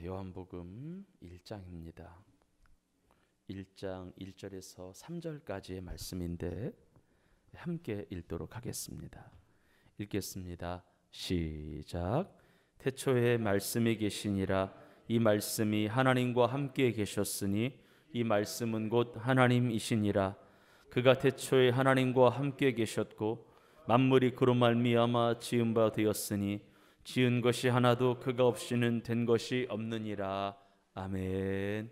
요한복음 1장입니다. 1장 1절에서 3절까지의 말씀인데 함께 읽도록 하겠습니다. 읽겠습니다. 시작. 태초에 말씀이 계시니라. 이 말씀이 하나님과 함께 계셨으니 이 말씀은 곧 하나님이시니라. 그가 태초에 하나님과 함께 계셨고 만물이 그로 말미암아 지은 바 되었으니 지은 것이 하나도 그가 없이는 된 것이 없느니라. 아멘.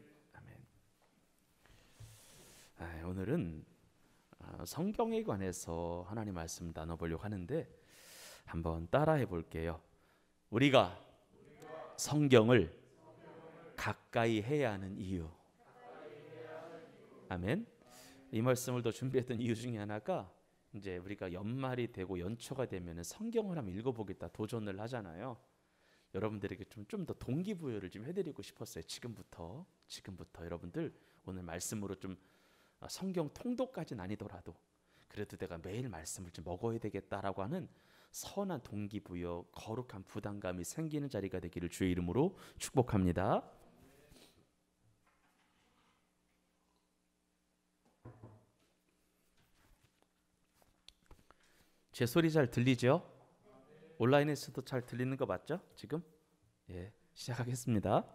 아멘. 오늘은 성경에 관해서 하나님 말씀 나눠보려고 하는데 한번 따라해 볼게요. 우리가 성경을 가까이 해야 하는 이유. 아멘. 이 말씀을 더 준비했던 이유 중에 하나가 이제 우리가 연말이 되고 연초가 되면 성경을 한번 읽어보겠다 도전을 하잖아요. 여러분들에게 좀 더 동기부여를 좀 해드리고 싶었어요. 지금부터 여러분들 오늘 말씀으로 좀 성경 통독까지는 아니더라도 그래도 내가 매일 말씀을 좀 먹어야 되겠다라고 하는 선한 동기부여, 거룩한 부담감이 생기는 자리가 되기를 주의 이름으로 축복합니다. 제 소리 잘 들리죠? 온라인에서도 잘 들리는 거 맞죠? 지금? 예, 시작하겠습니다.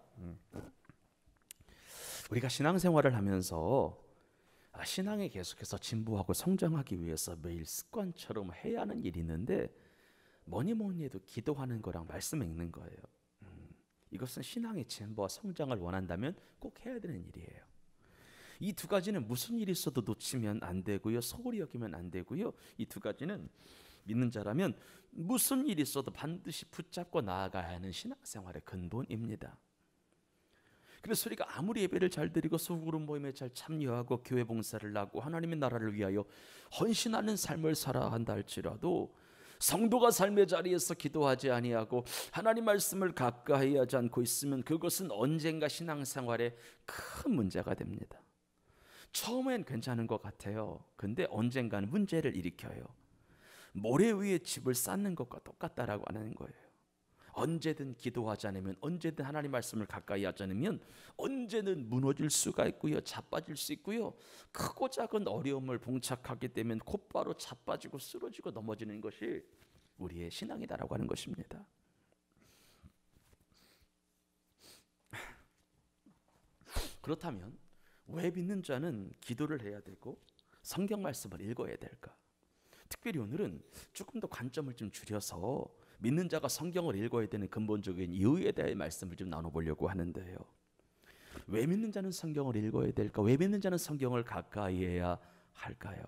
우리가 신앙생활을 하면서 신앙에 계속해서 진보하고 성장하기 위해서 매일 습관처럼 해야 하는 일이 있는데 뭐니 해도 기도하는 거랑 말씀 읽는 거예요. 이것은 신앙의 진보와 성장을 원한다면 꼭 해야 되는 일이에요. 이 두 가지는 무슨 일이 있어도 놓치면 안 되고요. 소홀히 여기면 안 되고요. 이 두 가지는 믿는 자라면 무슨 일이 있어도 반드시 붙잡고 나아가야 하는 신앙생활의 근본입니다. 그래서 우리가 아무리 예배를 잘 드리고 소그룹 모임에 잘 참여하고 교회 봉사를 하고 하나님의 나라를 위하여 헌신하는 삶을 살아야 한다 할지라도 성도가 삶의 자리에서 기도하지 아니하고 하나님 말씀을 가까이 하지 않고 있으면 그것은 언젠가 신앙생활에 큰 문제가 됩니다. 처음엔 괜찮은 것 같아요. 근데 언젠가는 문제를 일으켜요. 모래 위에 집을 쌓는 것과 똑같다라고 하는 거예요. 언제든 기도하지 않으면, 언제든 하나님 말씀을 가까이 하지 않으면 언제는 무너질 수가 있고요, 자빠질 수 있고요. 크고 작은 어려움을 봉착하게 되면 곧바로 자빠지고 쓰러지고 넘어지는 것이 우리의 신앙이다라고 하는 것입니다. 그렇다면 왜 믿는 자는 기도를 해야 되고 성경 말씀을 읽어야 될까? 특별히 오늘은 조금 더 관점을 좀 줄여서 믿는 자가 성경을 읽어야 되는 근본적인 이유에 대해 말씀을 좀 나눠보려고 하는데요. 왜 믿는 자는 성경을 읽어야 될까? 왜 믿는 자는 성경을 가까이 해야 할까요?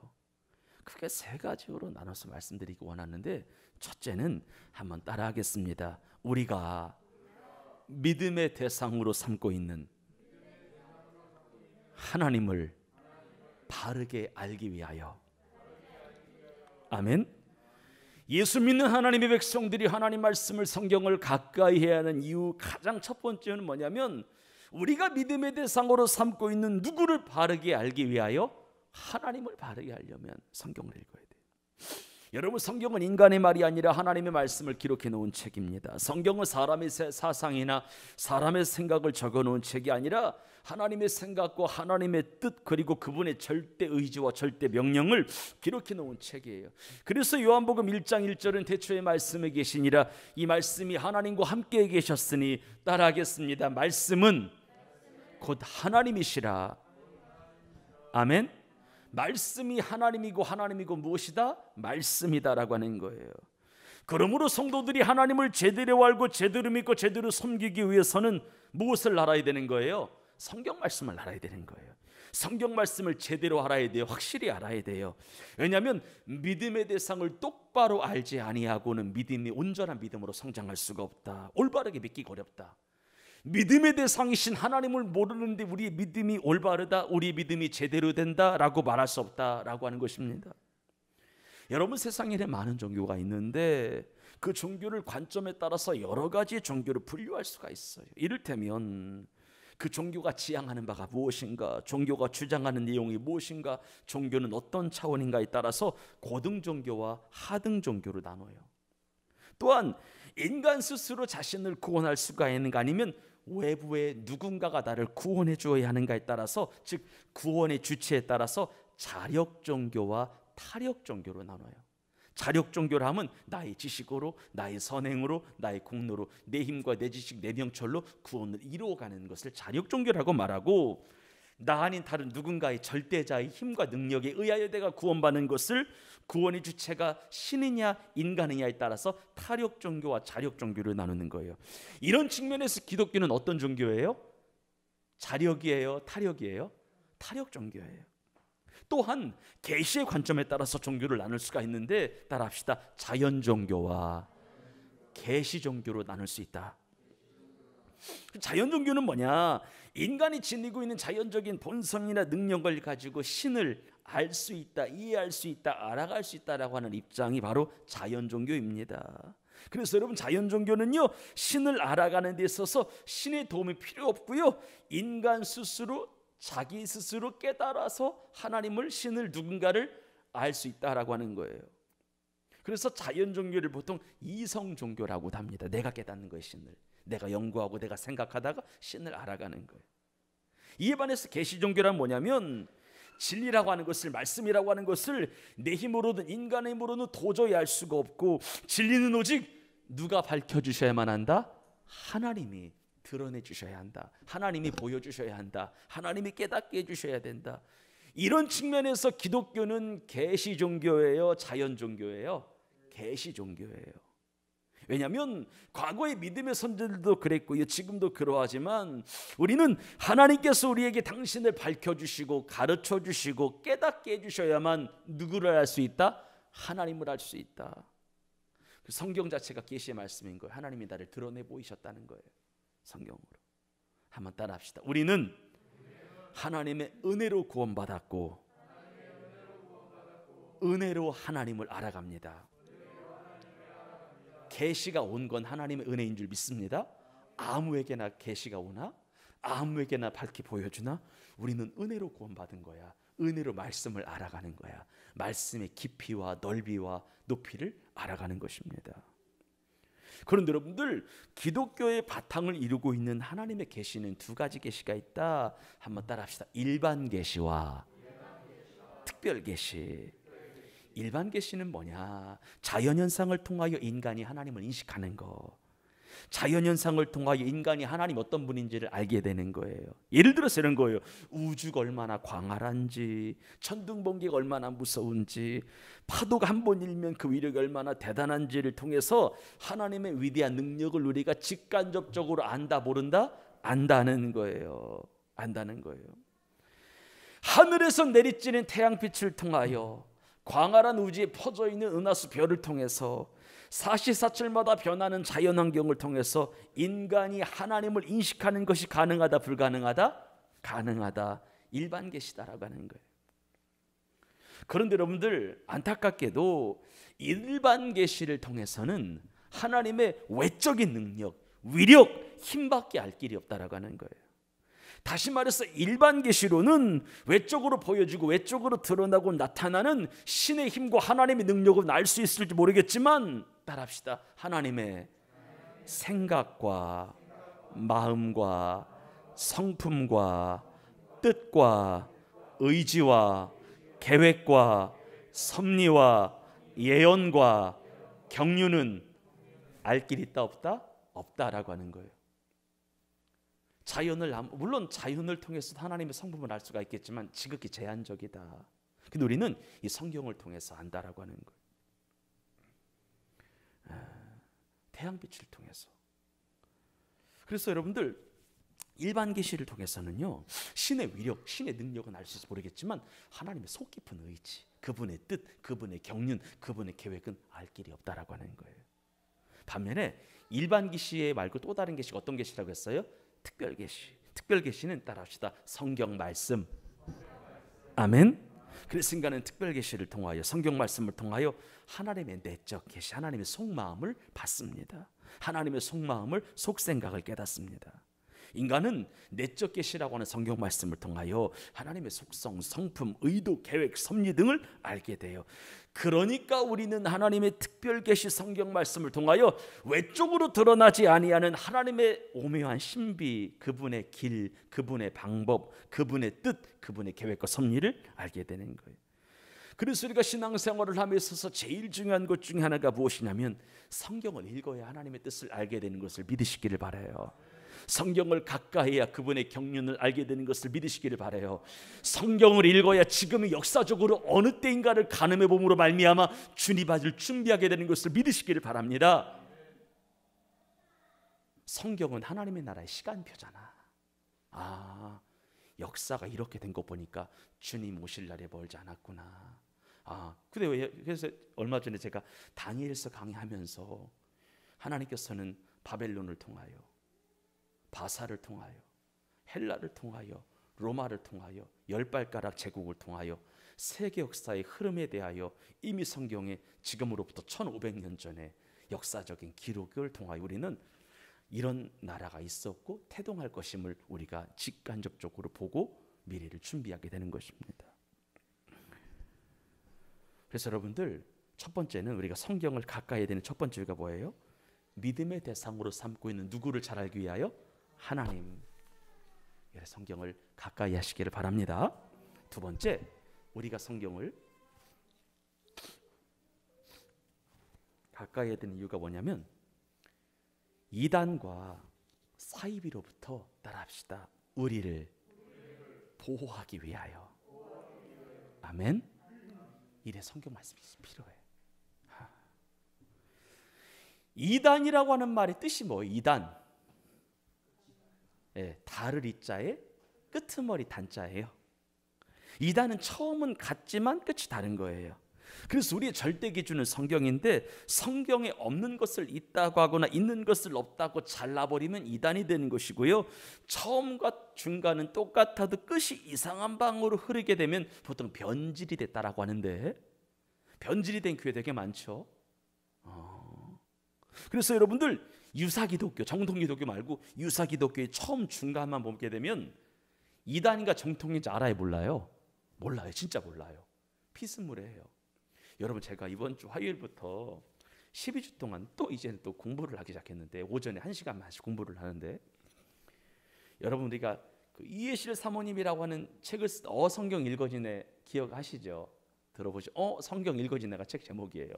크게 세 가지로 나눠서 말씀드리기 원하는데 첫째는 한번 따라하겠습니다. 우리가 믿음의 대상으로 삼고 있는 하나님을 바르게 알기 위하여. 아멘. 예수 믿는 하나님의 백성들이 하나님 말씀을 성경을 가까이 해야 하는 이유 가장 첫 번째는 뭐냐면 우리가 믿음의 대상으로 삼고 있는 누구를 바르게 알기 위하여 하나님을 바르게 알려면 성경을 읽어야 돼요. 여러분, 성경은 인간의 말이 아니라 하나님의 말씀을 기록해 놓은 책입니다. 성경은 사람의 사상이나 사람의 생각을 적어 놓은 책이 아니라 하나님의 생각과 하나님의 뜻 그리고 그분의 절대 의지와 절대 명령을 기록해 놓은 책이에요. 그래서 요한복음 1장 1절은 태초에 말씀에 계시니라. 이 말씀이 하나님과 함께 계셨으니 따라하겠습니다. 말씀은 곧 하나님이시라. 아멘. 말씀이 하나님이고 무엇이다? 말씀이다라고 하는 거예요. 그러므로 성도들이 하나님을 제대로 알고 제대로 믿고 제대로 섬기기 위해서는 무엇을 알아야 되는 거예요? 성경 말씀을 알아야 되는 거예요. 성경 말씀을 제대로 알아야 돼요. 확실히 알아야 돼요. 왜냐하면 믿음의 대상을 똑바로 알지 아니하고는 믿음이 온전한 믿음으로 성장할 수가 없다. 올바르게 믿기가 어렵다. 믿음의 대상이신 하나님을 모르는데 우리의 믿음이 올바르다, 우리의 믿음이 제대로 된다라고 말할 수 없다라고 하는 것입니다. 여러분, 세상에 많은 종교가 있는데 그 종교를 관점에 따라서 여러 가지 종교를 분류할 수가 있어요. 이를테면 그 종교가 지향하는 바가 무엇인가, 종교가 주장하는 내용이 무엇인가, 종교는 어떤 차원인가에 따라서 고등 종교와 하등 종교로 나눠요. 또한 인간 스스로 자신을 구원할 수가 있는가, 아니면 외부의 누군가가 나를 구원해 주어야 하는가에 따라서, 즉 구원의 주체에 따라서 자력 종교와 타력 종교로 나눠요. 자력 종교를 하면 나의 지식으로, 나의 선행으로, 나의 공로로, 내 힘과 내 지식, 내 명철로 구원을 이루어가는 것을 자력 종교라고 말하고, 나 아닌 다른 누군가의 절대자의 힘과 능력에 의하여 내가 구원받는 것을 구원의 주체가 신이냐 인간이냐에 따라서 타력 종교와 자력 종교를 나누는 거예요. 이런 측면에서 기독교는 어떤 종교예요? 자력이에요? 타력이에요? 타력 종교예요. 또한 계시의 관점에 따라서 종교를 나눌 수가 있는데, 따라합시다. 자연 종교와 계시 종교로 나눌 수 있다. 자연 종교는 뭐냐? 인간이 지니고 있는 자연적인 본성이나 능력을 가지고 신을 알 수 있다, 이해할 수 있다, 알아갈 수 있다라고 하는 입장이 바로 자연 종교입니다. 그래서 여러분, 자연 종교는요, 신을 알아가는 데 있어서 신의 도움이 필요 없고요, 인간 스스로 자기 스스로 깨달아서 하나님을, 신을, 누군가를 알 수 있다라고 하는 거예요. 그래서 자연 종교를 보통 이성 종교라고도 합니다. 내가 깨닫는 거예요, 신을. 내가 연구하고 내가 생각하다가 신을 알아가는 거예요. 이에 반해서 계시 종교란 뭐냐면, 진리라고 하는 것을, 말씀이라고 하는 것을 내 힘으로든 인간의 힘으로는 도저히 알 수가 없고, 진리는 오직 누가 밝혀주셔야만 한다? 하나님이 드러내 주셔야 한다. 하나님이 보여주셔야 한다. 하나님이 깨닫게 해주셔야 된다. 이런 측면에서 기독교는 계시 종교예요? 자연 종교예요? 계시 종교예요. 왜냐하면 과거의 믿음의 선조들도 그랬고요, 지금도 그러하지만 우리는 하나님께서 우리에게 당신을 밝혀주시고 가르쳐주시고 깨닫게 해주셔야만 누구를 알 수 있다? 하나님을 알 수 있다. 성경 자체가 계시의 말씀인 거예요. 하나님이 나를 드러내 보이셨다는 거예요, 성경으로. 한번 따라합시다. 우리는 하나님의 은혜로 구원받았고 은혜로 하나님을 알아갑니다. 계시가 온 건 하나님의 은혜인 줄 믿습니다. 아무에게나 계시가 오나? 아무에게나 밝히 보여주나? 우리는 은혜로 구원받은 거야. 은혜로 말씀을 알아가는 거야. 말씀의 깊이와 넓이와 높이를 알아가는 것입니다. 그런데 여러분들, 기독교의 바탕을 이루고 있는 하나님의 계시는 두 가지 계시가 있다. 한번 따라합시다. 일반 계시와 특별 계시. 일반 계시는 뭐냐? 자연현상을 통하여 인간이 하나님을 인식하는 거. 자연현상을 통하여 인간이 하나님 어떤 분인지를 알게 되는 거예요. 예를 들어서 이런 거예요. 우주가 얼마나 광활한지, 천둥번개가 얼마나 무서운지, 파도가 한 번 일면 그 위력이 얼마나 대단한지를 통해서 하나님의 위대한 능력을 우리가 직간접적으로 안다, 모른다? 안다는 거예요. 안다는 거예요. 하늘에서 내리쬐는 태양빛을 통하여, 광활한 우주에 퍼져 있는 은하수 별을 통해서, 사시사철마다 변하는 자연환경을 통해서 인간이 하나님을 인식하는 것이 가능하다, 불가능하다? 가능하다. 일반 계시다라고 하는 거예요. 그런데 여러분들, 안타깝게도 일반 계시를 통해서는 하나님의 외적인 능력, 위력, 힘밖에 알 길이 없다라고 하는 거예요. 다시 말해서 일반 계시로는 외적으로 보여지고 외적으로 드러나고 나타나는 신의 힘과 하나님의 능력은 알 수 있을지 모르겠지만, 따라합시다. 하나님의 생각과 마음과 성품과 뜻과 의지와 계획과 섭리와 예언과 경륜은 알 길이 있다, 없다? 없다라고 하는 거예요. 물론 자연을 통해서 하나님의 성품을 알 수가 있겠지만 지극히 제한적이다. 근데 우리는 이 성경을 통해서 안다라고 하는 거예요. 태양빛을 통해서. 그래서 여러분들, 일반 계시를 통해서는요, 신의 위력, 신의 능력은 알 수 있을지 모르겠지만 하나님의 속 깊은 의지, 그분의 뜻, 그분의 경륜, 그분의 계획은 알 길이 없다라고 하는 거예요. 반면에 일반 계시 말고 또 다른 계시가 어떤 계시라고 했어요? 특별 계시. 특별 계시는 따라합시다. 성경 말씀. 아멘. 그래서 인간은 특별 계시를 통하여 성경 말씀을 통하여 하나님의 내적 계시, 하나님의 속마음을 받습니다. 하나님의 속마음을 속생각을 깨닫습니다. 인간은 내적 계시라고 하는 성경 말씀을 통하여 하나님의 속성, 성품, 의도, 계획, 섭리 등을 알게 돼요. 그러니까 우리는 하나님의 특별 계시 성경 말씀을 통하여 외적으로 드러나지 아니하는 하나님의 오묘한 신비, 그분의 길, 그분의 방법, 그분의 뜻, 그분의 계획과 섭리를 알게 되는 거예요. 그래서 우리가 신앙생활을 함에 있어서 제일 중요한 것 중에 하나가 무엇이냐면 성경을 읽어야 하나님의 뜻을 알게 되는 것을 믿으시기를 바라요. 성경을 가까이 해야 그분의 경륜을 알게 되는 것을 믿으시기를 바라요. 성경을 읽어야 지금의 역사적으로 어느 때인가를 간음해 봄으로 말미암아 주님 받을 준비하게 되는 것을 믿으시기를 바랍니다. 성경은 하나님의 나라의 시간표잖아. 아, 역사가 이렇게 된 거 보니까 주님 오실 날이 멀지 않았구나. 근데 왜, 그래서 얼마 전에 제가 다니엘서 강의하면서 하나님께서는 바벨론을 통하여, 바사를 통하여, 헬라를 통하여, 로마를 통하여, 열발가락 제국을 통하여 세계 역사의 흐름에 대하여 이미 성경에 지금으로부터 1500년 전에 역사적인 기록을 통하여 우리는 이런 나라가 있었고 태동할 것임을 우리가 직간접적으로 보고 미래를 준비하게 되는 것입니다. 그래서 여러분들, 첫 번째는 우리가 성경을 가까이 해야 되는 첫 번째가 뭐예요? 믿음의 대상으로 삼고 있는 누구를 잘 알기 위하여? 하나님. 성경을 가까이 하시기를 바랍니다. 두 번째, 우리가 성경을 가까이 해야 되는 이유가 뭐냐면 이단과 사이비로부터 따라합시다. 우리를 보호하기 위하여. 아멘. 이래 성경 말씀이 필요해. 이단이라고 하는 말의 뜻이 뭐예요? 이단. 달을 이자에 끄트머리 단자예요. 이단은 처음은 같지만 끝이 다른 거예요. 그래서 우리의 절대 기준은 성경인데 성경에 없는 것을 있다고 하거나 있는 것을 없다고 잘라버리면 이단이 되는 것이고요. 처음과 중간은 똑같아도 끝이 이상한 방으로 흐르게 되면 보통 변질이 됐다라고 하는데 변질이 된 교회 되게 많죠. 그래서 여러분들 유사기독교, 정통기독교 말고 유사기독교의 처음 중간만 보게 되면 이단인가 정통인지 알아요? 몰라요? 몰라요. 진짜 몰라요. 피스무레해요. 여러분, 제가 이번 주 화요일부터 12주 동안 또 이제는 또 공부를 하기 시작했는데 오전에 1시간만씩 공부를 하는데 여러분, 우리가 그 이해실 사모님이라고 하는 책을 성경 읽어지네 기억하시죠? 들어보죠. 성경 읽어지네가 책 제목이에요.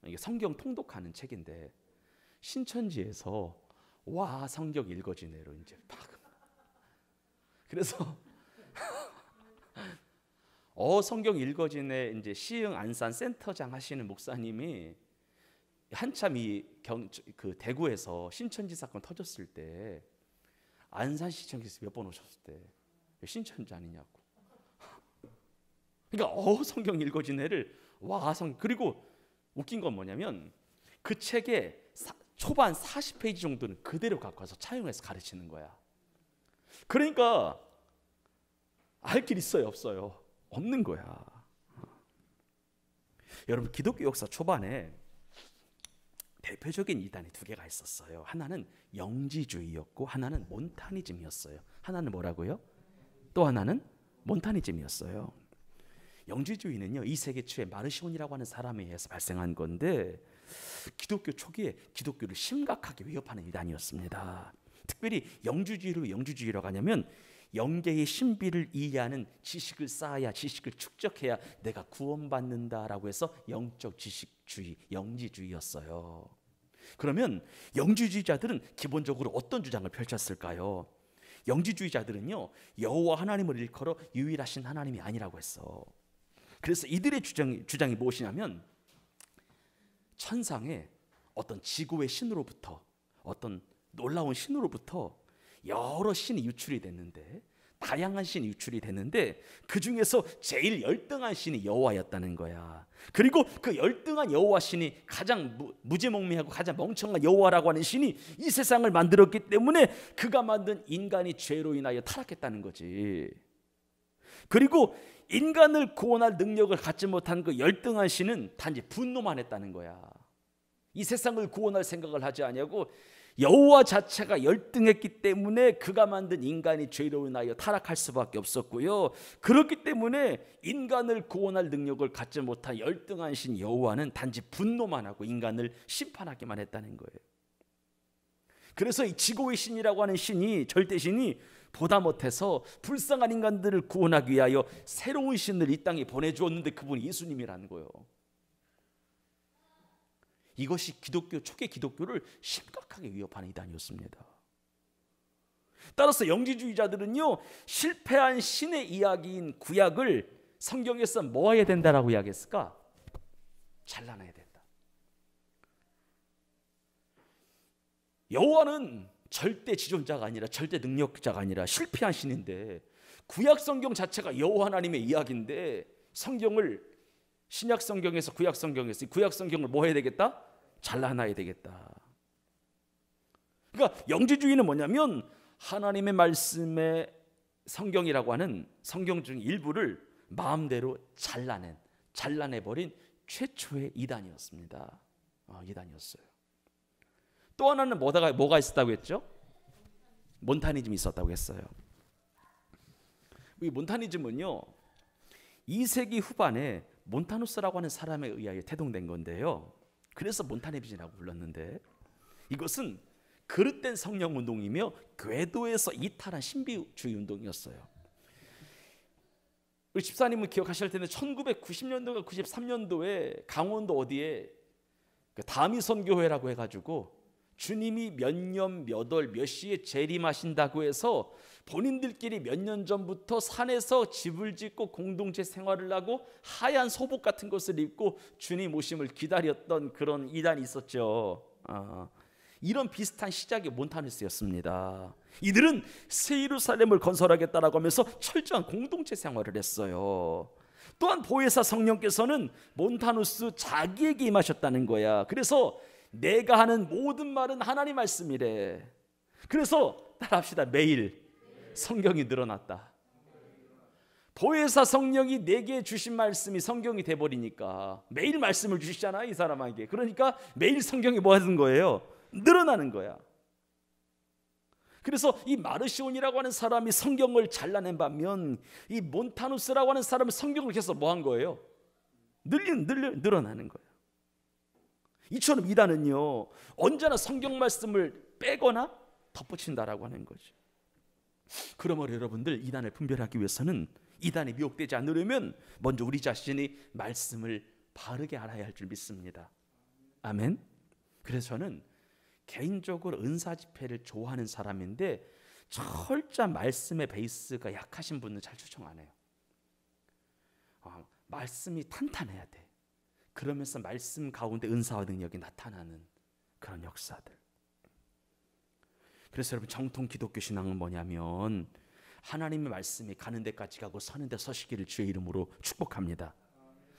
이게 성경 통독하는 책인데 신천지에서 와 성경 읽어지네로 이제 막 그래서 성경 읽어지네 이제 시흥 안산 센터장 하시는 목사님이 한참 그 대구에서 신천지 사건 터졌을 때 안산시청에서 몇 번 오셨을 때 신천지 아니냐고. 그러니까 성경 읽어지네를 그리고 웃긴 건 뭐냐면 그 책에 초반 40페이지 정도는 그대로 갖고 와서 차용해서 가르치는 거야. 그러니까 알 길 있어요, 없어요? 없는 거야. 여러분, 기독교 역사 초반에 대표적인 이단이 두 개가 있었어요. 하나는 영지주의였고 하나는 몬타니즘이었어요. 하나는 뭐라고요? 또 하나는 몬타니즘이었어요. 영지주의는요, 2세기 초에 마르시온이라고 하는 사람에 의해서 발생한 건데 기독교 초기에 기독교를 심각하게 위협하는 이단이었습니다. 특별히 영주주의라고 하냐면 영계의 신비를 이해하는 지식을 쌓아야, 지식을 축적해야 내가 구원받는다라고 해서 영적 지식주의, 영지주의였어요. 그러면 영지주의자들은 기본적으로 어떤 주장을 펼쳤을까요? 영지주의자들은요, 여호와 하나님을 일컬어 유일하신 하나님이 아니라고 했어. 그래서 이들의 주장이 무엇이냐면 천상에 어떤 지구의 신으로부터, 어떤 놀라운 신으로부터 여러 신이 유출이 됐는데, 다양한 신이 유출이 됐는데 그 중에서 제일 열등한 신이 여호와였다는 거야. 그리고 그 열등한 여호와 신이 가장 무지몽매하고 가장 멍청한 여호와라고 하는 신이 이 세상을 만들었기 때문에 그가 만든 인간이 죄로 인하여 타락했다는 거지. 그리고 인간을 구원할 능력을 갖지 못한 그 열등한 신은 단지 분노만 했다는 거야. 이 세상을 구원할 생각을 하지 아니하고 여호와 자체가 열등했기 때문에 그가 만든 인간이 죄로 인하여 타락할 수밖에 없었고요. 그렇기 때문에 인간을 구원할 능력을 갖지 못한 열등한 신 여호와는 단지 분노만 하고 인간을 심판하기만 했다는 거예요. 그래서 이 지고의 신이라고 하는 신이, 절대신이 보다 못해서 불쌍한 인간들을 구원하기 위하여 새로운 신을 이 땅에 보내주었는데 그분이 예수님이라는 거예요. 이것이 기독교, 초기 기독교를 심각하게 위협하는 이단이었습니다. 따라서 영지주의자들은요, 실패한 신의 이야기인 구약을 성경에서 뭐 해야 된다라고 이야기했을까? 잘라내야 된다. 여호와는 절대 지존자가 아니라, 절대 능력자가 아니라 실패한 신인데, 구약 성경 자체가 여호와 하나님의 이야기인데 성경을, 신약 성경에서 구약 성경에서 구약 성경을 뭐 해야 되겠다? 잘라놔야 되겠다. 그러니까 영지주의는 뭐냐면 하나님의 말씀의 성경이라고 하는 성경 중 일부를 마음대로 잘라내버린 최초의 이단이었습니다. 이단이었어요. 또 하나는 뭐가 있었다고 했죠? 몬타니즘이 있었다고 했어요. 이 몬타니즘은요, 2세기 후반에 몬타누스라고 하는 사람에 의하여 태동된 건데요. 그래서 몬타니즘이라고 불렀는데, 이것은 그릇된 성령 운동이며 궤도에서 이탈한 신비주의 운동이었어요. 우리 집사님은 기억하실 텐데 1990년도가 93년도에 강원도 어디에 다미 선교회라고 해가지고 주님이 몇 년 몇 월 몇 시에 재림하신다고 해서 본인들끼리 몇 년 전부터 산에서 집을 짓고 공동체 생활을 하고 하얀 소복 같은 것을 입고 주님 오심을 기다렸던 그런 이단이 있었죠. 이런 비슷한 시작이 몬타누스였습니다. 이들은 새 예루살렘을 건설하겠다라고 하면서 철저한 공동체 생활을 했어요. 또한 보혜사 성령께서는 몬타누스 자기에게 임하셨다는 거야. 그래서 내가 하는 모든 말은 하나님 말씀이래. 그래서 따라합시다. 매일 성경이 늘어났다. 보혜사 성령이 내게 주신 말씀이 성경이 돼버리니까 매일 말씀을 주시잖아, 이 사람에게. 그러니까 매일 성경이 뭐 하는 거예요? 늘어나는 거야. 그래서 이 마르시온이라고 하는 사람이 성경을 잘라낸 반면 이 몬타누스라고 하는 사람은 성경을 계속 뭐 한 거예요? 늘어나는 거예요. 이처럼 이단은요, 언제나 성경 말씀을 빼거나 덧붙인다라고 하는 거죠. 그러므로 여러분들, 이단을 분별하기 위해서는, 이단에 미혹되지 않으려면 먼저 우리 자신이 말씀을 바르게 알아야 할 줄 믿습니다. 아멘. 그래서 저는 개인적으로 은사 집회를 좋아하는 사람인데 철저한 말씀의 베이스가 약하신 분은 잘 추천 안 해요. 말씀이 탄탄해야 돼. 그러면서 말씀 가운데 은사와 능력이 나타나는 그런 역사들. 그래서 여러분, 정통 기독교 신앙은 뭐냐면 하나님의 말씀이 가는 데까지 가고 서는 데 서시기를 주의 이름으로 축복합니다.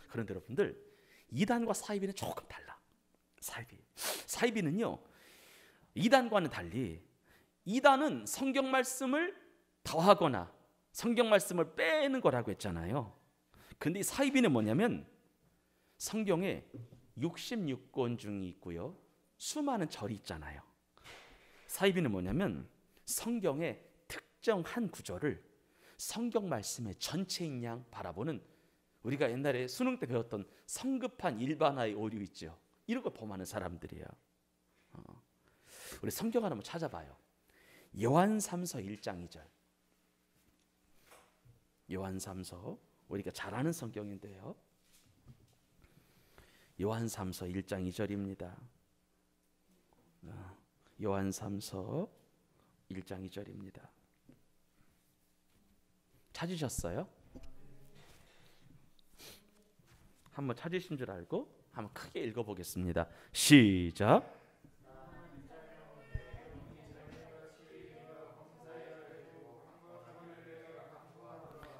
그런데 여러분들, 이단과 사이비는 조금 달라. 사이비는요, 이단과는 달리 이단은 성경 말씀을 더하거나 성경 말씀을 빼는 거라고 했잖아요. 근데 이 사이비는 뭐냐면 성경에 66권 중이 있고요, 수많은 절이 있잖아요. 사이비는 뭐냐면 성경의 특정 한 구절을 성경 말씀의 전체인 양 바라보는, 우리가 옛날에 수능 때 배웠던 성급한 일반화의 오류 있죠. 이런 걸 범하는 사람들이에요. 우리 성경 하나 한번 찾아봐요. 요한삼서 1장 2절. 요한삼서, 우리가 잘 아는 성경인데요, 요한삼서 1장 2절입니다. 요한삼서 1장 2절입니다. 찾으셨어요? 한번 찾으신 줄 알고 한번 크게 읽어보겠습니다. 시작.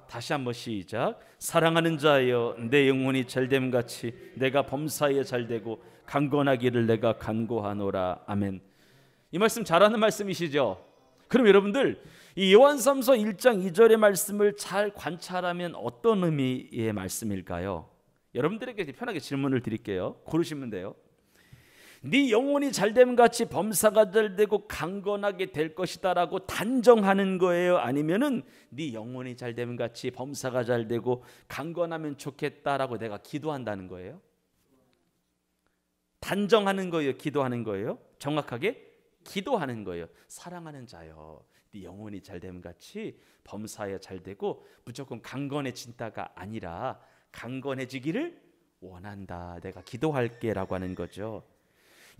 다시 한번 시작. 사랑하는 자여, 내 영혼이 잘됨같이 내가 범사에 잘되고 강건하기를 내가 간구하노라. 아멘. 이 말씀 잘하는 말씀이시죠? 그럼 여러분들 이 요한삼서 1장 2절의 말씀을 잘 관찰하면 어떤 의미의 말씀일까요? 여러분들에게 편하게 질문을 드릴게요. 고르시면 돼요. 네 영혼이 잘됨 같이 범사가 잘되고 강건하게 될 것이다 라고 단정하는 거예요? 아니면은 네 영혼이 잘됨 같이 범사가 잘되고 강건하면 좋겠다라고 내가 기도한다는 거예요? 단정하는 거예요? 기도하는 거예요? 정확하게 기도하는 거예요. 사랑하는 자여, 네 영혼이 잘됨 같이 범사에 잘되고 무조건 강건해진다가 아니라 강건해지기를 원한다. 내가 기도할게 라고 하는 거죠.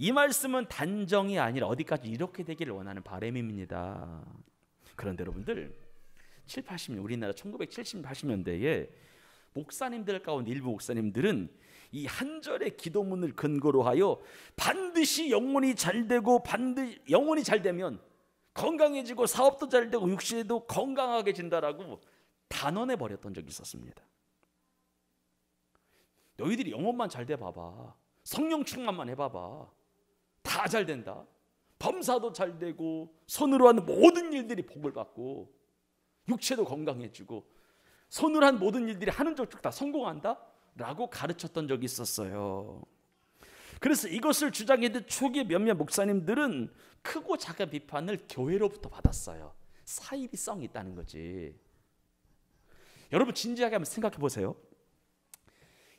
이 말씀은 단정이 아니라 어디까지 이렇게 되기를 원하는 바람입니다. 그런데 여러분들 7, 80년 우리나라 1970, 80년대에 목사님들 가운데 일부 목사님들은 이 한 절의 기도문을 근거로 하여 반드시 영혼이 잘되고 반드시 영혼이 잘되면 건강해지고 사업도 잘되고 육신도 건강하게 진다라고 단언해 버렸던 적이 있었습니다. 너희들이 영혼만 잘 돼 봐봐. 성령 충만만 해봐봐. 다 잘 된다. 범사도 잘 되고 손으로 하는 모든 일들이 복을 받고 육체도 건강해지고 손으로 한 모든 일들이 하는 족족 다 성공한다 라고 가르쳤던 적이 있었어요. 그래서 이것을 주장했던 초기 몇몇 목사님들은 크고 작은 비판을 교회로부터 받았어요. 사이비성이 있다는 거지. 여러분 진지하게 한번 생각해 보세요.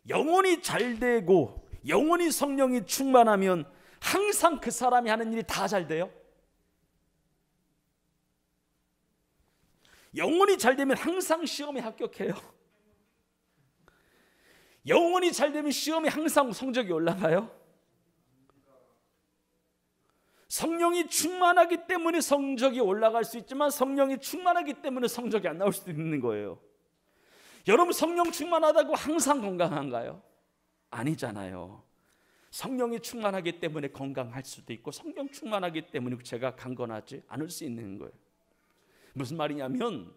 영혼이 잘 되고 영혼이 성령이 충만하면 항상 그 사람이 하는 일이 다 잘 돼요? 영혼이 잘 되면 항상 시험에 합격해요? 영혼이 잘 되면 시험에 항상 성적이 올라가요? 성령이 충만하기 때문에 성적이 올라갈 수 있지만 성령이 충만하기 때문에 성적이 안 나올 수도 있는 거예요. 여러분 성령 충만하다고 항상 건강한가요? 아니잖아요. 성령이 충만하기 때문에 건강할 수도 있고 성령 충만하기 때문에 제가 강건하지 않을 수 있는 거예요. 무슨 말이냐면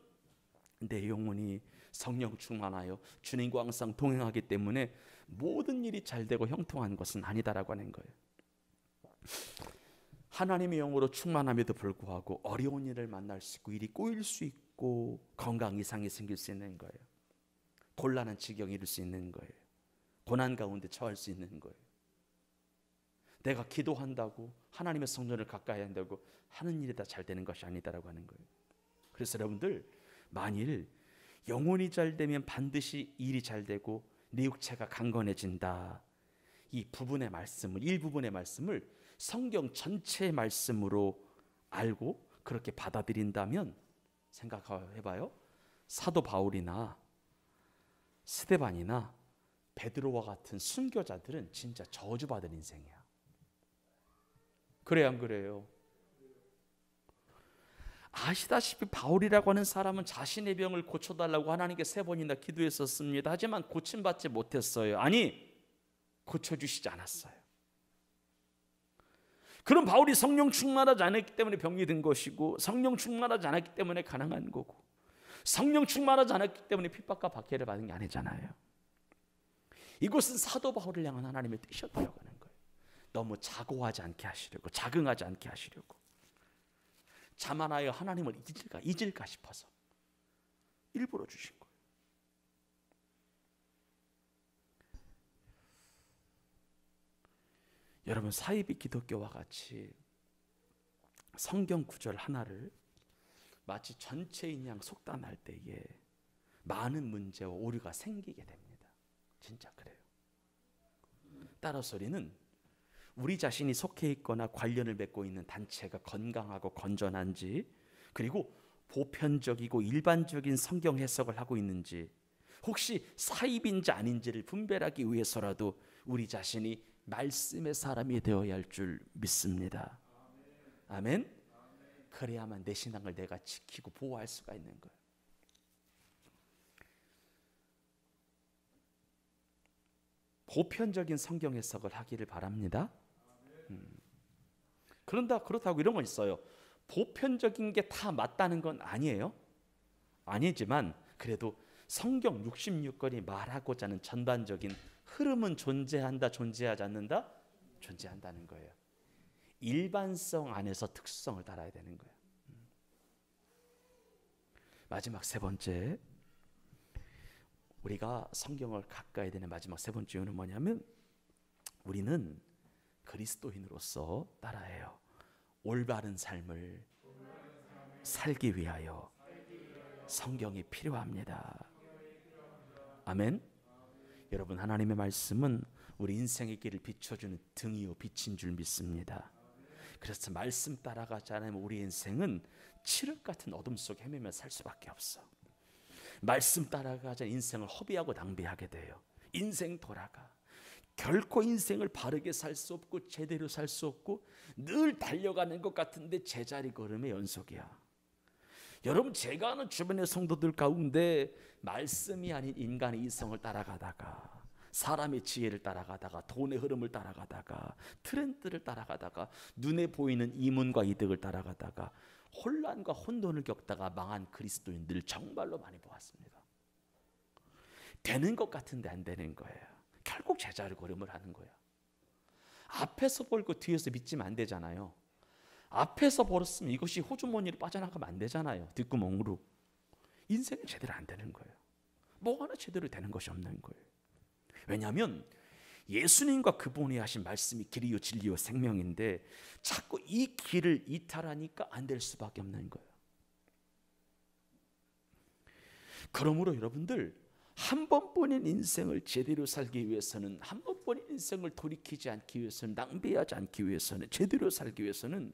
내 영혼이 성령 충만하여 주님과 항상 동행하기 때문에 모든 일이 잘되고 형통한 것은 아니다라고 하는 거예요. 하나님의 영으로 충만함에도 불구하고 어려운 일을 만날 수 있고 일이 꼬일 수 있고 건강 이상이 생길 수 있는 거예요. 곤란한 지경에 이를 수 있는 거예요. 고난 가운데 처할 수 있는 거예요. 내가 기도한다고 하나님의 성전을 가까이 한다고 하는 일이 다 잘 되는 것이 아니다라고 하는 거예요. 그래서 여러분들 만일 영혼이 잘 되면 반드시 일이 잘 되고 내 육체가 강건해진다. 이 부분의 말씀을 일부분의 말씀을 성경 전체의 말씀으로 알고 그렇게 받아들인다면 생각해봐요. 사도 바울이나 스데반이나 베드로와 같은 순교자들은 진짜 저주받은 인생이야. 그래요, 안 그래요? 아시다시피 바울이라고 하는 사람은 자신의 병을 고쳐달라고 하나님께 3번이나 기도했었습니다. 하지만 고침받지 못했어요. 아니, 고쳐주시지 않았어요. 그럼 바울이 성령 충만하지 않았기 때문에 병이 든 것이고 성령 충만하지 않았기 때문에 가난한 거고 성령 충만하지 않았기 때문에 핍박과 박해를 받은 게 아니잖아요. 이것은 사도 바울을 향한 하나님의 뜻이었다고 하는 거예요. 너무 자고하지 않게 하시려고, 자긍하지 않게 하시려고, 자만하여 하나님을 잊을까 싶어서 일부러 주신 거예요. 여러분, 사이비 기독교와 같이 성경 구절 하나를 마치 전체인 양 속단할 때에 많은 문제와 오류가 생기게 됩니다. 진짜 그래요. 따라서 우리는 우리 자신이 속해 있거나 관련을 맺고 있는 단체가 건강하고 건전한지, 그리고 보편적이고 일반적인 성경 해석을 하고 있는지, 혹시 사입인지 아닌지를 분별하기 위해서라도 우리 자신이 말씀의 사람이 되어야 할 줄 믿습니다. 아멘. 그래야만 내 신앙을 내가 지키고 보호할 수가 있는 거예요. 보편적인 성경 해석을 하기를 바랍니다. 그렇다고 이런 건 있어요. 보편적인 게 다 맞다는 건 아니에요. 아니지만 그래도 성경 66권이 말하고자 하는 전반적인 흐름은 존재한다, 존재하지 않는다? 존재한다는 거예요. 일반성 안에서 특수성을 따라야 되는 거예요. 마지막 세 번째, 우리가 성경을 가까이 되는 마지막 세 번째 이유는 뭐냐면 우리는 그리스도인으로서 따라해요. 올바른 삶을 살기 위하여 성경이 필요합니다. 아멘. 여러분, 하나님의 말씀은 우리 인생의 길을 비춰주는 등이요 빛인 줄 믿습니다. 그래서 말씀 따라가지 않으면 우리 인생은 칠흑 같은 어둠 속에 헤매며 살 수밖에 없어. 말씀 따라가자 인생을 허비하고 낭비하게 돼요. 인생 돌아가. 결코 인생을 바르게 살 수 없고 제대로 살 수 없고 늘 달려가는 것 같은데 제자리 걸음의 연속이야. 여러분, 제가 아는 주변의 성도들 가운데 말씀이 아닌 인간의 이성을 따라가다가, 사람의 지혜를 따라가다가, 돈의 흐름을 따라가다가, 트렌드를 따라가다가, 눈에 보이는 이문과 이득을 따라가다가 혼란과 혼돈을 겪다가 망한 그리스도인들 정말로 많이 보았습니다. 되는 것 같은데 안 되는 거예요. 결국 제자리 걸음을 하는 거야. 앞에서 벌고 뒤에서 믿지면 안 되잖아요. 앞에서 벌었으면 이것이 호주머니로 빠져나가면 안 되잖아요. 뒷구멍으로. 인생이 제대로 안 되는 거예요. 뭐 하나 제대로 되는 것이 없는 거예요. 왜냐하면 예수님과 그분이 하신 말씀이 길이요 진리요 생명인데 자꾸 이 길을 이탈하니까 안 될 수밖에 없는 거예요. 그러므로 여러분들, 한 번뿐인 인생을 제대로 살기 위해서는, 한 번뿐인 인생을 돌이키지 않기 위해서는, 낭비하지 않기 위해서는, 제대로 살기 위해서는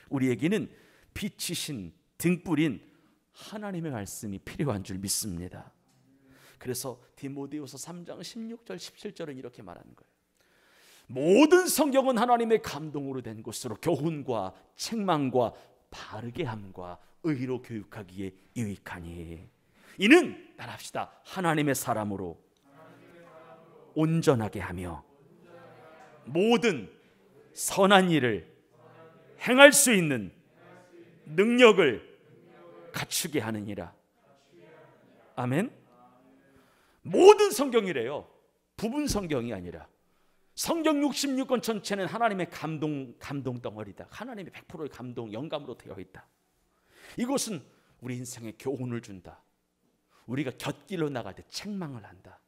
우리에게는 빛이신 등불인 하나님의 말씀이 필요한 줄 믿습니다. 그래서 디모데후서 3장 16절 17절은 이렇게 말하는 거예요. 모든 성경은 하나님의 감동으로 된 것으로 교훈과 책망과 바르게 함과 의로 교육하기에 유익하니 이는 따라합시다. 하나님의 사람으로 온전하게 하며 모든 선한 일을 행할 수 있는 능력을 갖추게 하느니라. 아멘. 모든 성경이래요. 부분 성경이 아니라. 성경 66권 전체는 하나님의 감동 덩어리다. 하나님의 100%의 감동, 영감으로 되어 있다. 이것은 우리 인생에 교훈을 준다. 우리가 곁길로 나갈 때 책망을 한다.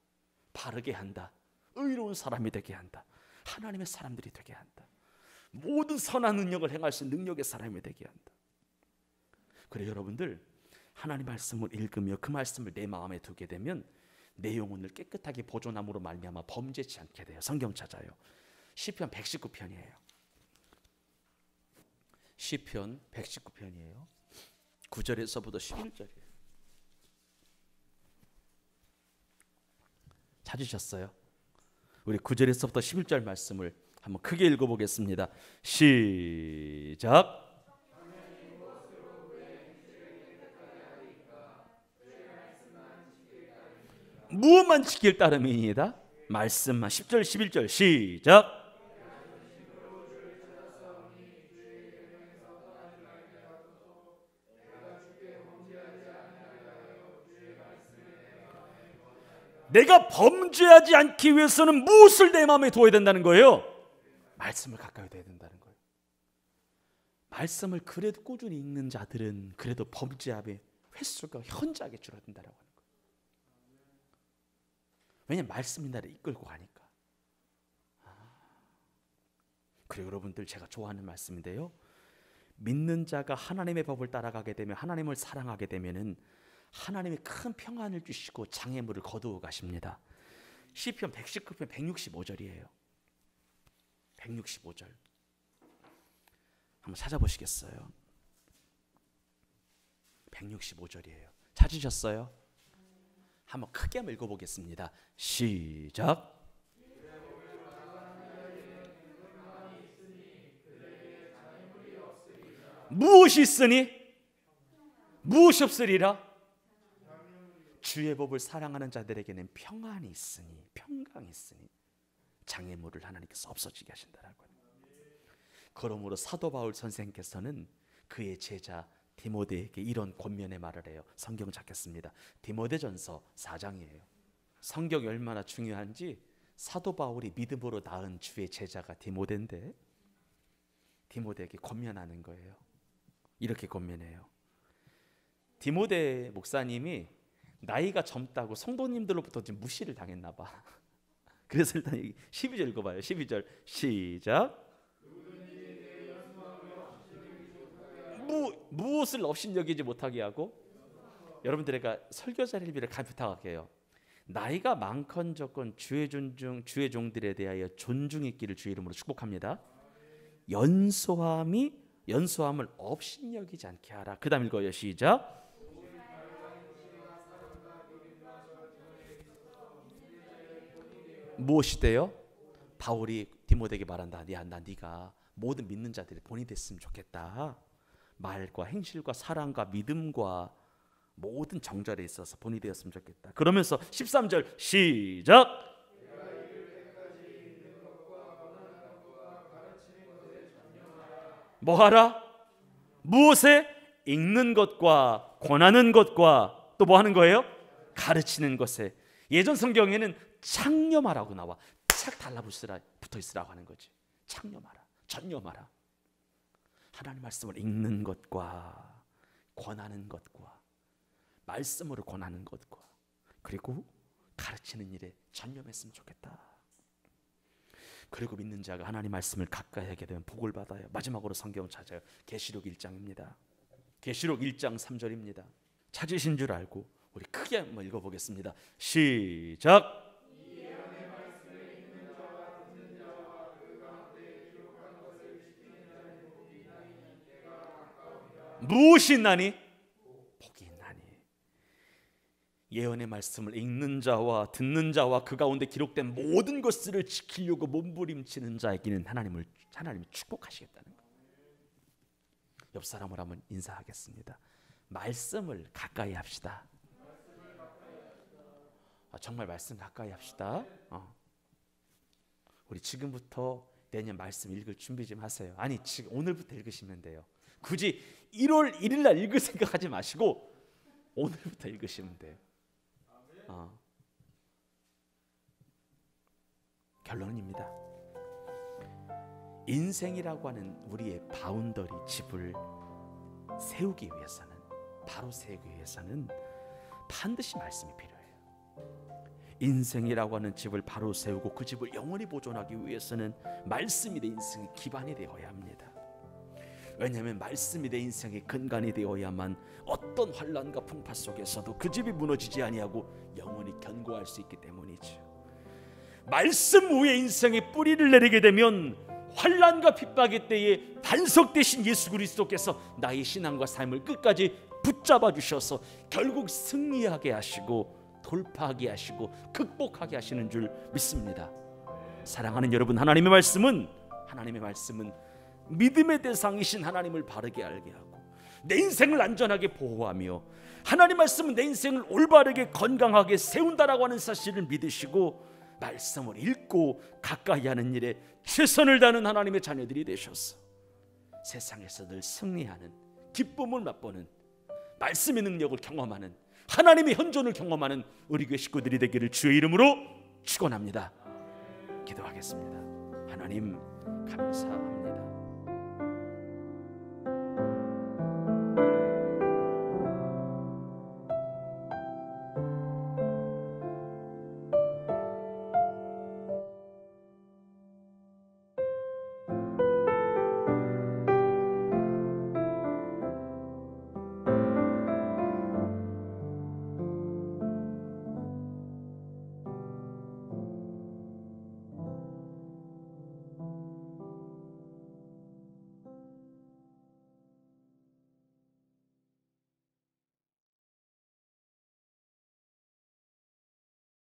바르게 한다. 의로운 사람이 되게 한다. 하나님의 사람들이 되게 한다. 모든 선한 능력을 행할 수 있는 능력의 사람이 되게 한다. 그래 여러분들, 하나님 말씀을 읽으며 그 말씀을 내 마음에 두게 되면 내 영혼을 깨끗하게 보존함으로 말미암아 범죄치 않게 돼요. 성경 찾아요. 시편 119편이에요. 시편 119편이에요. 9절에서부터 11절이에요. 찾으셨어요? 우리 9절에서부터 11절 말씀을 한번 크게 읽어보겠습니다. 시작. 무엇만 지킬 따름이니이다. 말씀만. 10절 11절 시작. 내가 범죄하지 않기 위해서는 무엇을 내 마음에 두어야 된다는 거예요? 말씀을 가까이 둬야 된다는 거예요. 말씀을 그래도 꾸준히 읽는 자들은 그래도 범죄함의 횟수가 현저하게 줄어든다라고 하는 거예요. 왜냐하면 말씀이 나를 이끌고 가니까. 그리고 여러분들, 제가 좋아하는 말씀인데요, 믿는 자가 하나님의 법을 따라가게 되면, 하나님을 사랑하게 되면은 하나님이 큰 평안을 주시고 장애물을 거두어 가십니다. 시편 119편 165절이에요. 165절 한번 찾아보시겠어요? 165절이에요. 찾으셨어요? 한번 크게 한번 읽어보겠습니다. 시작. 무엇이 있으니? 무엇이 없으리라? 주의 법을 사랑하는 자들에게는 평안이 있으니, 평강이 있으니 장애물을 하나님께서 없어지게 하신다라고요. 그러므로 사도 바울 선생께서는 그의 제자 디모데에게 이런 권면의 말을 해요. 성경 찾겠습니다. 디모데전서 4장이에요. 성경이 얼마나 중요한지 사도 바울이 믿음으로 낳은 주의 제자가 디모데인데 디모데에게 권면하는 거예요. 이렇게 권면해요. 디모데 목사님이 나이가 젊다고 성도님들로부터 지금 무시를 당했나 봐. 그래서 일단 12절 읽어봐요. 12절 시작. 무엇을 업신여기지 못하게 하고, 여러분들에게 설교 자리비를 간 부탁할게요. 나이가 많건 적건 주의 종들에 대하여 존중 있기를 주의 이름으로 축복합니다. 연소함을 업신여기지 않게 하라. 그 다음 읽어요. 시작. 무엇이 돼요? 바울이 디모데에게 말한다. 나 네가 모든 믿는 자들이 본이 됐으면 좋겠다. 말과 행실과 사랑과 믿음과 모든 정절에 있어서 본이 되었으면 좋겠다. 그러면서 13절 시작. 뭐하라? 무엇에? 읽는 것과 권하는 것과 또 뭐 하는 거예요? 가르치는 것에. 예전 성경에는 창념하라고 나와. 착 달라붙어 있으라고 하는 거지. 창념하라, 전념하라. 하나님 말씀을 읽는 것과 권하는 것과 말씀으로 권하는 것과 그리고 가르치는 일에 전념했으면 좋겠다. 그리고 믿는 자가 하나님 말씀을 가까이 하게 되면 복을 받아요. 마지막으로 성경을 찾아요. 계시록 1장입니다. 계시록 1장 3절입니다. 찾으신 줄 알고 우리 크게 한번 읽어보겠습니다. 시작. 무엇이 있나니? 복이 있나니. 예언의 말씀을 읽는 자와 듣는 자와 그 가운데 기록된 모든 것들을 지키려고 몸부림치는 자에게는 하나님이 축복하시겠다는 거예요. 옆 사람을 한번 인사하겠습니다. 말씀을 가까이 합시다. 정말 말씀 가까이 합시다. 우리 지금부터 내년 말씀 읽을 준비 좀 하세요. 아니 지금 오늘부터 읽으시면 돼요. 굳이 1월 1일 날 읽을 생각하지 마시고 오늘부터 읽으시면 돼요. 결론입니다. 인생이라고 하는 우리의 바운더리 집을 세우기 위해서는, 바로 세우기 위해서는 반드시 말씀이 필요해요. 인생이라고 하는 집을 바로 세우고 그 집을 영원히 보존하기 위해서는 말씀이 내 인생의 기반이 되어야 합니다. 왜냐하면 말씀이 내 인생의 근간이 되어야만 어떤 환난과 풍파 속에서도 그 집이 무너지지 아니하고 영원히 견고할 수 있기 때문이죠. 말씀 위에 인생의 뿌리를 내리게 되면 환난과 핍박의 때에 반석 되신 예수 그리스도께서 나의 신앙과 삶을 끝까지 붙잡아 주셔서 결국 승리하게 하시고 돌파하게 하시고 극복하게 하시는 줄 믿습니다. 사랑하는 여러분, 하나님의 말씀은 믿음의 대상이신 하나님을 바르게 알게 하고 내 인생을 안전하게 보호하며, 하나님 말씀은 내 인생을 올바르게 건강하게 세운다라고 하는 사실을 믿으시고 말씀을 읽고 가까이 하는 일에 최선을 다하는 하나님의 자녀들이 되셔서 세상에서 늘 승리하는, 기쁨을 맛보는, 말씀의 능력을 경험하는, 하나님의 현존을 경험하는 우리 교회 식구들이 되기를 주의 이름으로 축원합니다. 기도하겠습니다. 하나님 감사합니다.